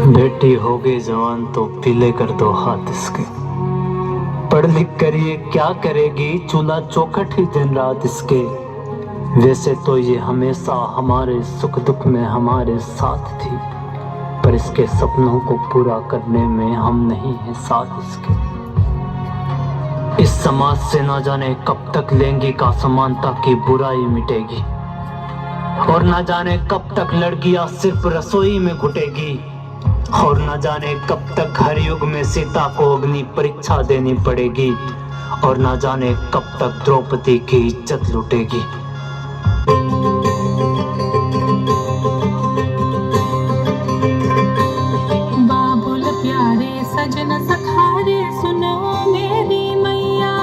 बेटी हो गई जवान तो पीले कर दो हाथ इसके। पढ़ लिख कर ये क्या करेगी, चूल्हा चौखट ही दिन रात इसके। वैसे तो ये हमेशा हमारे सुख दुख में हमारे साथ थी, पर इसके सपनों को पूरा करने में हम नहीं हैं साथ इसके। इस समाज से ना जाने कब तक लैंगिक असमानता की बुराई मिटेगी, और ना जाने कब तक लड़कियां सिर्फ रसोई में घुटेगी, और न जाने कब तक हर युग में सीता को अग्नि परीक्षा देनी पड़ेगी, और न जाने कब तक द्रौपदी की इज्जत लूटेगी। बाबुल प्यारे सजन सखारे सुनो मेरी मैया,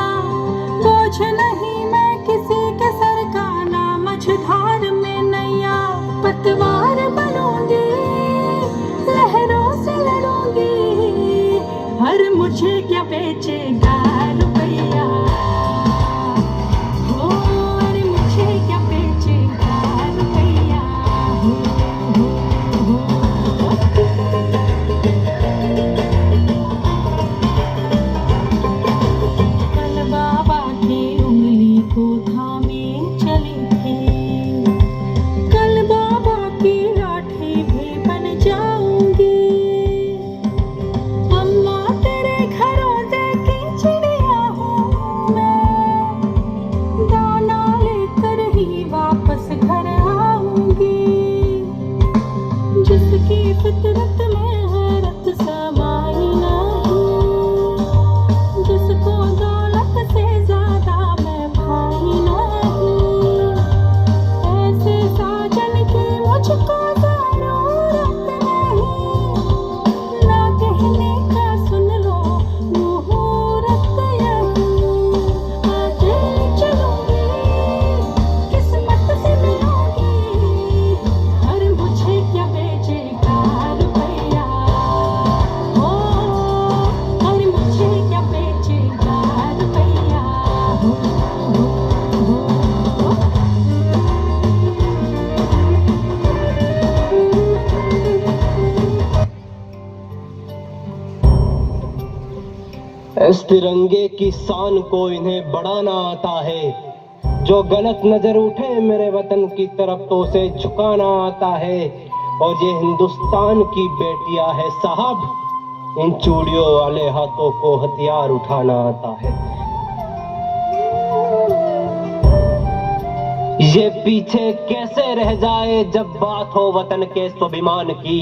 बोझ नहीं मैं किसी के सर का, ना मझधार में नैया। पतवार बनूंगी लहरों से लड़ूंगी, हर मुझे क्या बेचेगा रुपया। हो हर मुझे क्या बेचेगा रुपया। कल बाबा की उंगली को थामे चली थी, कल बाबा की लाठी भी बन जाऊंगी। अम्मा तेरे घरों देखी चिड़िया हूँ मैं, दाना लेकर ही वापस घर आऊंगी। जिसकी फितरत में हैरत समाई नहीं, जिसको दौलत से ज्यादा मैं भाई नहीं, ऐसे साजन की मुझको जरूरत नहीं। ना कहने का सुन लो मुहूर्त यही, आगे चलूंगी किस्मत से मिलूंगी, हर मुझे क्या बेचेगा रुपया। हो हर मुझे क्या बेचेगा रुपया। इस तिरंगे की शान को इन्हें बढ़ाना आता है, जो गलत नजर उठे मेरे वतन की तरफ तो उसे झुकाना आता है। और ये हिंदुस्तान की बेटियां है साहब, इन चूड़ियों वाले हाथों को हथियार उठाना आता है। ये पीछे कैसे रह जाए जब बात हो वतन के स्वाभिमान की।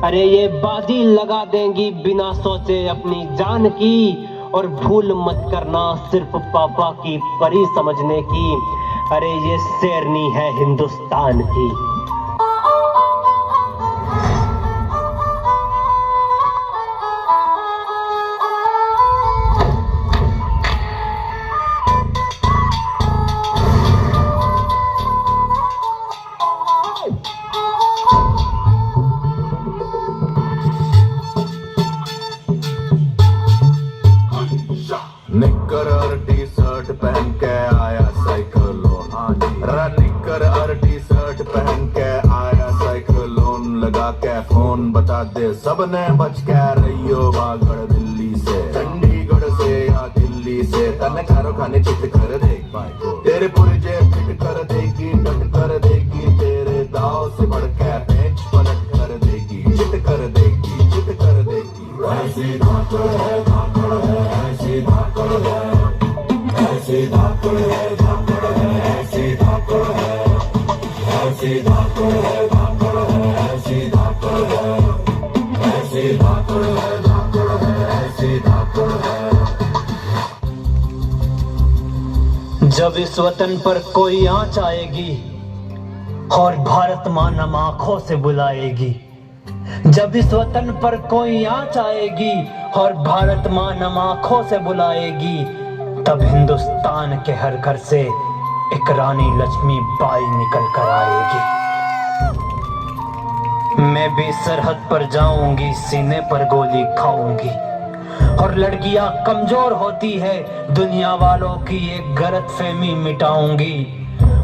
अरे ये बाजी लगा देंगी बिना सोचे अपनी जान की, और भूल मत करना सिर्फ पापा की परी समझने की। अरे ये शेरनी है हिंदुस्तान की। निक्कर और टी शर्ट पहन के आया साइक्लोन, निक्कर और टी शर्ट पहन के आया साइक्लोन, लगा के फोन बता दे सबने बच के रहियो बागड़ दिल्ली से, चंडीगढ़ से या दिल्ली से। तने खारो खाने चित कर देख तेरे पुरजे फिट कर देगी, डट कर देगी, तेरे दाव से बढ़ के पेच पलट कर देगी, चित कर देगी, चित कर देगी। ऐसी धाकड़ है, धाकड़ है, ऐसी धाकड़ है, ऐसी धाकड़ है, धाकड़ है, ऐसी धाकड़ है, ऐसी धाकड़ है, धाकड़ है, ऐसी धाकड़ है, ऐसी धाकड़ है, धाकड़ है, ऐसी धाकड़ है। जब इस वतन पर कोई आंच आएगी और भारत माँ नम आंखों से बुलाएगी, जब इस वतन पर कोई आंच आएगी और भारत माँ नम आंखों से बुलाएगी, तब हिंदुस्तान के हर घर से एक रानी लक्ष्मी बाई निकल कर आएगी। मैं भी सरहद पर जाऊंगी, सीने पर गोली खाऊंगी, और लड़कियां कमजोर होती है दुनिया वालों की एक गलतफहमी मिटाऊंगी,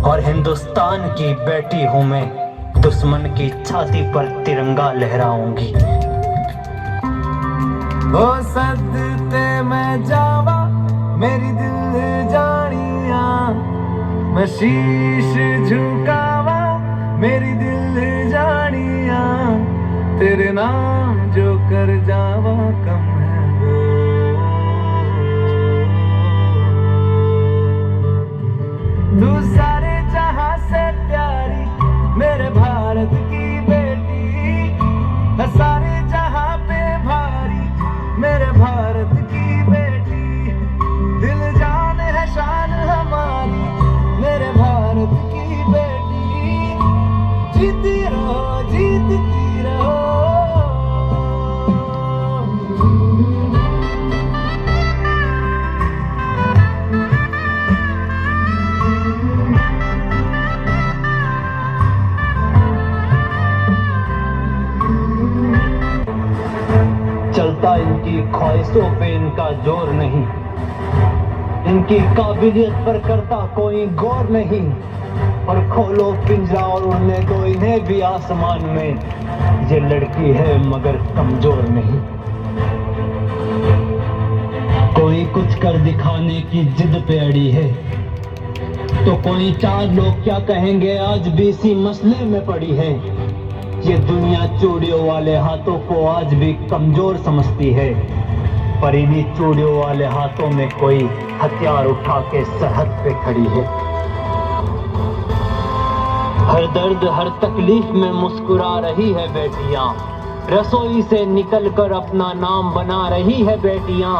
और हिंदुस्तान की बेटी हूं मैं, दुश्मन की छाती पर तिरंगा लहराऊंगी। ओ सदते मैं जावा मेरी दिल जानिया, मैं शीश झुकावा मेरी दिल जानिया, तेरे नाम जो कर जावा कम है वो। तू सारे जहां से प्यारी मेरे भारत की बेटी है, सारे जहां पे भारी मेरे भारत की बेटी, दिल जान है शान हमारी मेरे भारत की बेटी, जीती रहो जीतती रहो। चलता इनकी ख्वाहिशों पे इनका जोर नहीं, इनकी काबिलियत पर करता कोई गौर नहीं, और खोलो पिंजरा और उड़ने दो इन्हें भी आसमान में, ये लड़की है मगर कमजोर नहीं। कोई कुछ कर दिखाने की जिद पे अड़ी है, तो कोई चार लोग क्या कहेंगे आज भी इसी मसले में पड़ी है। ये दुनिया चूड़ियों वाले हाथों को आज भी कमजोर समझती है, पर इन्हीं चूड़ियों वाले हाथों में कोई हथियार उठा के सरहद पे खड़ी है। हर दर्द हर तकलीफ में मुस्कुरा रही है बेटियां, रसोई से निकलकर अपना नाम बना रही है बेटियां।